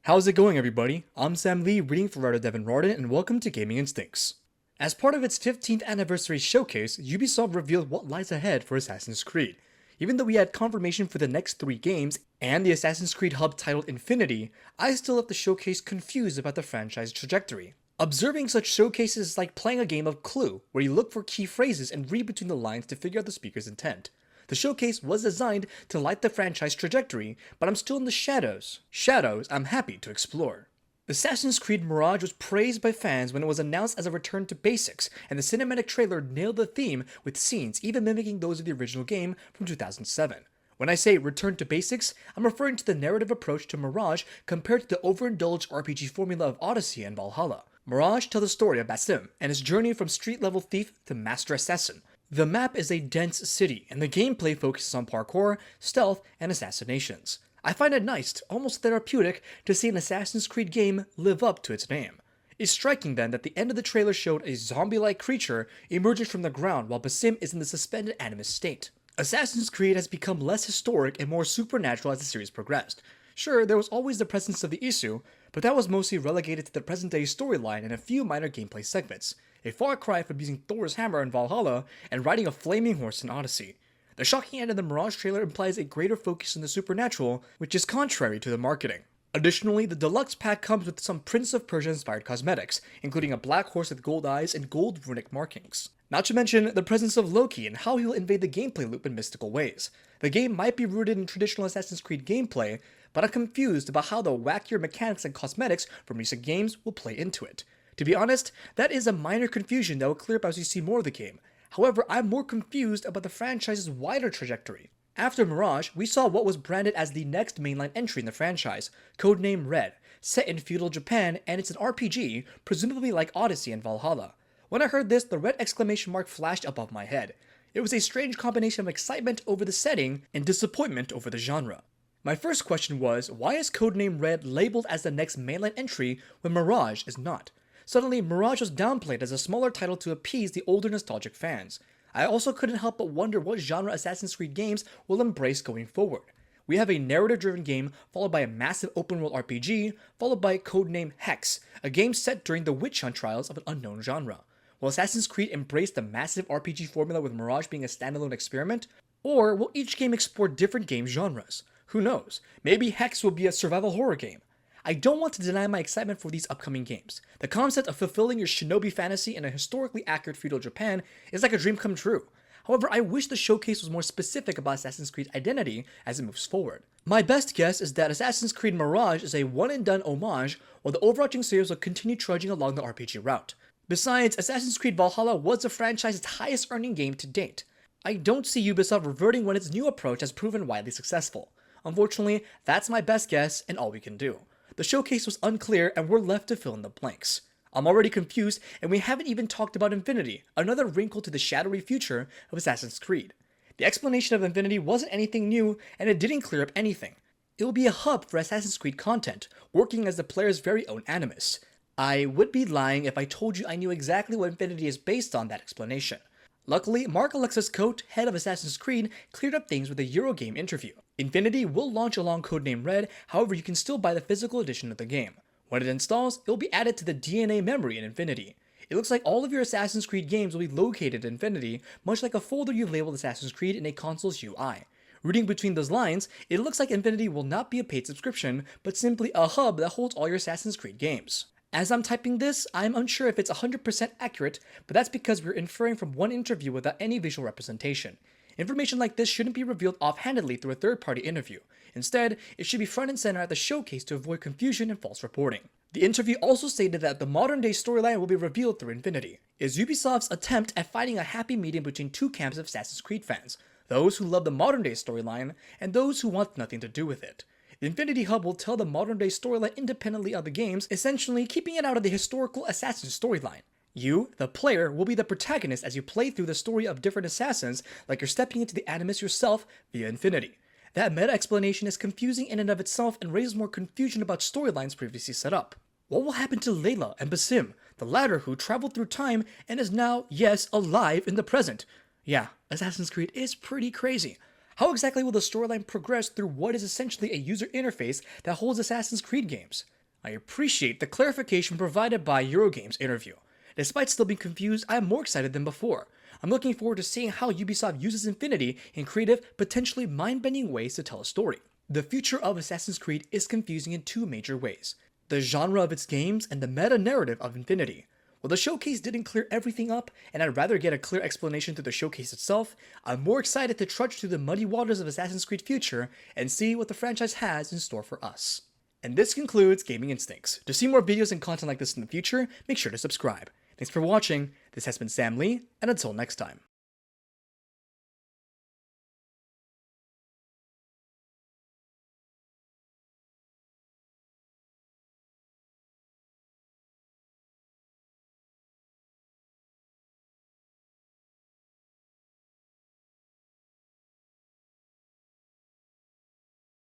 How's it going, everybody? I'm Sam Lee, reading for writer Devin Rardin, and welcome to Gaming Instincts. As part of its 15th anniversary showcase, Ubisoft revealed what lies ahead for Assassin's Creed. Even though we had confirmation for the next 3 games, and the Assassin's Creed hub titled Infinity, I still left the showcase confused about the franchise trajectory. Observing such showcases is like playing a game of Clue, where you look for key phrases and read between the lines to figure out the speaker's intent. The showcase was designed to light the franchise trajectory, but I'm still in the shadows. Shadows I'm happy to explore. Assassin's Creed Mirage was praised by fans when it was announced as a return to basics, and the cinematic trailer nailed the theme with scenes even mimicking those of the original game from 2007. When I say return to basics, I'm referring to the narrative approach to Mirage compared to the overindulged RPG formula of Odyssey and Valhalla. Mirage tells the story of Basim and his journey from street-level thief to master assassin. The map is a dense city, and the gameplay focuses on parkour, stealth, and assassinations. I find it nice, almost therapeutic, to see an Assassin's Creed game live up to its name. It's striking then that the end of the trailer showed a zombie-like creature emerging from the ground while Basim is in the suspended animus state. Assassin's Creed has become less historic and more supernatural as the series progressed. Sure, there was always the presence of the issue, but that was mostly relegated to the present-day storyline and a few minor gameplay segments. A far cry from using Thor's hammer in Valhalla and riding a flaming horse in Odyssey. The shocking end of the Mirage trailer implies a greater focus on the supernatural, which is contrary to the marketing. Additionally, the deluxe pack comes with some Prince of Persia-inspired cosmetics, including a black horse with gold eyes and gold runic markings. Not to mention the presence of Loki and how he will invade the gameplay loop in mystical ways. The game might be rooted in traditional Assassin's Creed gameplay, but I'm confused about how the wackier mechanics and cosmetics from recent games will play into it. To be honest, that is a minor confusion that will clear up as we see more of the game. However, I'm more confused about the franchise's wider trajectory. After Mirage, we saw what was branded as the next mainline entry in the franchise, codename Red, set in feudal Japan, and it's an RPG, presumably like Odyssey and Valhalla. When I heard this, the red exclamation mark flashed above my head. It was a strange combination of excitement over the setting and disappointment over the genre. My first question was, why is codename Red labeled as the next mainline entry when Mirage is not? Suddenly, Mirage was downplayed as a smaller title to appease the older nostalgic fans. I also couldn't help but wonder what genre Assassin's Creed games will embrace going forward. We have a narrative-driven game, followed by a massive open-world RPG, followed by codename Hexe, a game set during the witch hunt trials of an unknown genre. Will Assassin's Creed embrace the massive RPG formula with Mirage being a standalone experiment? Or will each game explore different game genres? Who knows? Maybe Hexe will be a survival horror game. I don't want to deny my excitement for these upcoming games. The concept of fulfilling your shinobi fantasy in a historically accurate feudal Japan is like a dream come true. However, I wish the showcase was more specific about Assassin's Creed identity as it moves forward. My best guess is that Assassin's Creed Mirage is a one-and-done homage, while the overarching series will continue trudging along the RPG route. Besides, Assassin's Creed Valhalla was the franchise's highest-earning game to date. I don't see Ubisoft reverting when its new approach has proven widely successful. Unfortunately, that's my best guess and all we can do. The showcase was unclear and we're left to fill in the blanks. I'm already confused and we haven't even talked about Infinity, another wrinkle to the shadowy future of Assassin's Creed. The explanation of Infinity wasn't anything new and it didn't clear up anything. It will be a hub for Assassin's Creed content, working as the player's very own animus. I would be lying if I told you I knew exactly what Infinity is based on that explanation. Luckily, Mark Alexis Cote, head of Assassin's Creed, cleared up things with a Eurogame interview. Infinity will launch along codename Red, however you can still buy the physical edition of the game. When it installs, it will be added to the DNA memory in Infinity. It looks like all of your Assassin's Creed games will be located in Infinity, much like a folder you've labeled Assassin's Creed in a console's UI. Reading between those lines, it looks like Infinity will not be a paid subscription, but simply a hub that holds all your Assassin's Creed games. As I'm typing this, I'm unsure if it's 100% accurate, but that's because we're inferring from one interview without any visual representation. Information like this shouldn't be revealed offhandedly through a third-party interview. Instead, it should be front and center at the showcase to avoid confusion and false reporting. The interview also stated that the modern-day storyline will be revealed through Infinity. Is Ubisoft's attempt at finding a happy medium between two camps of Assassin's Creed fans, those who love the modern-day storyline and those who want nothing to do with it. The Infinity Hub will tell the modern-day storyline independently of the games, essentially keeping it out of the historical assassin storyline. You, the player, will be the protagonist as you play through the story of different assassins, like you're stepping into the Animus yourself via Infinity. That meta explanation is confusing in and of itself and raises more confusion about storylines previously set up. What will happen to Layla and Basim, the latter who traveled through time and is now, yes, alive in the present? Yeah, Assassin's Creed is pretty crazy. How exactly will the storyline progress through what is essentially a user interface that holds Assassin's Creed games? I appreciate the clarification provided by Eurogame's interview. Despite still being confused, I am more excited than before. I'm looking forward to seeing how Ubisoft uses Infinity in creative, potentially mind-bending ways to tell a story. The future of Assassin's Creed is confusing in two major ways: the genre of its games and the meta-narrative of Infinity. While the showcase didn't clear everything up, and I'd rather get a clear explanation through the showcase itself, I'm more excited to trudge through the muddy waters of Assassin's Creed future and see what the franchise has in store for us. And this concludes Gaming Instincts. To see more videos and content like this in the future, make sure to subscribe. Thanks for watching, this has been Sam Lee, and until next time.